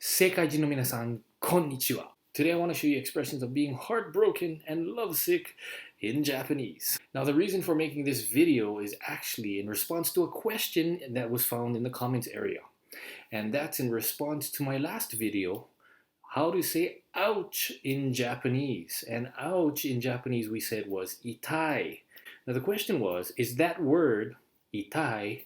Seikaijin no minasan, konnichiwa. Today I want to show you expressions of being heartbroken and lovesick in Japanese. Now the reason for making this video is actually in response to a question that was found in the comments area. And that's in response to my last video, how to say ouch in Japanese. And ouch in Japanese we said was itai. Now the question was, is that word, itai,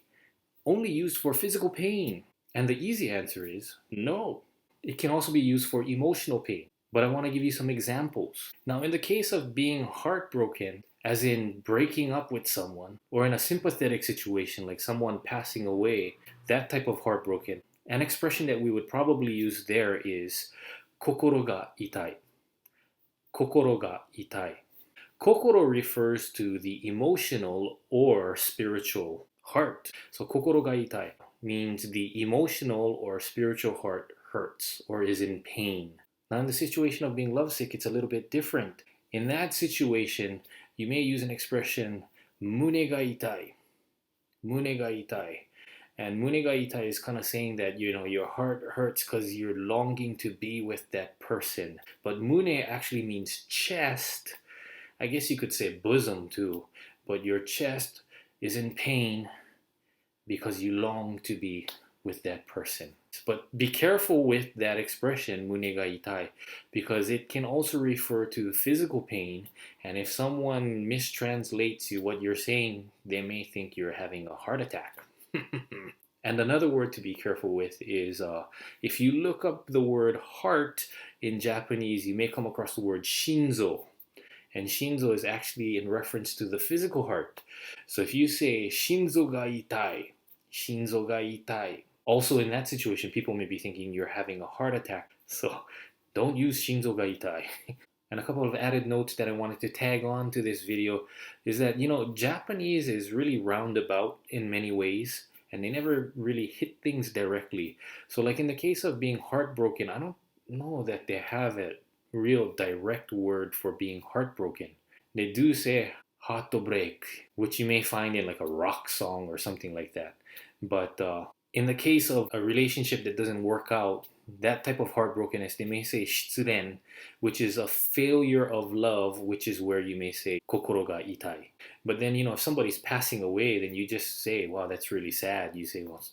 only used for physical pain? And the easy answer is no. It can also be used for emotional pain. But I want to give you some examples. Now, in the case of being heartbroken, as in breaking up with someone, or in a sympathetic situation like someone passing away, that type of heartbroken, an expression that we would probably use there is kokoro ga itai. Kokoro ga itai. Kokoro refers to the emotional or spiritual heart. So kokoro ga itai means the emotional or spiritual heart hurts or is in pain. Now in the situation of being lovesick, it's a little bit different. In that situation, you may use an expression mune ga itai. Mune ga itai. And mune ga itai is kind of saying that, your heart hurts because you're longing to be with that person. But mune actually means chest. I guess you could say bosom too, but your chest is in pain because you long to be with that person. But be careful with that expression, mune ga itai, because it can also refer to physical pain, and if someone mistranslates you what you're saying, they may think you're having a heart attack. And another word to be careful with is if you look up the word heart in Japanese, you may come across the word Shinzou. And Shinzou is actually in reference to the physical heart. So if you say Shinzou ga itai, Shinzou ga itai, also in that situation, people may be thinking you're having a heart attack. So don't use Shinzou ga itai. And a couple of added notes that I wanted to tag on to this video is that, Japanese is really roundabout in many ways, and they never really hit things directly. So like in the case of being heartbroken, I don't know that they have a real direct word for being heartbroken. They do say heartbreak, which you may find in like a rock song or something like that. But in the case of a relationship that doesn't work out, that type of heartbrokenness, they may say shitsuren, which is a failure of love, which is where you may say kokoro ga itai. But then, if somebody's passing away, then you just say, wow, that's really sad. You say, well,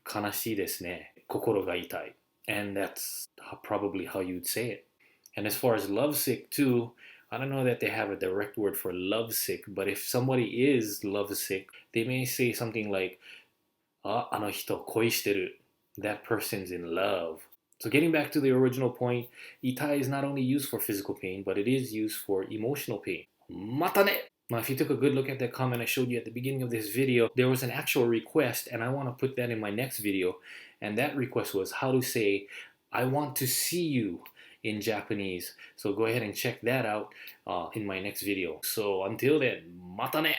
kanashii desu ne, kokoro ga itai. And that's probably how you'd say it. And as far as lovesick too, I don't know that they have a direct word for lovesick, but if somebody is lovesick, they may say something like, ano hito koi shiteru. That person's in love. So getting back to the original point, itai is not only used for physical pain, but it is used for emotional pain. Mata ne! Now, if you took a good look at that comment I showed you at the beginning of this video, there was an actual request, and I want to put that in my next video. And that request was how to say, I want to see you in Japanese. So go ahead and check that out in my next video. So until then, mata ne!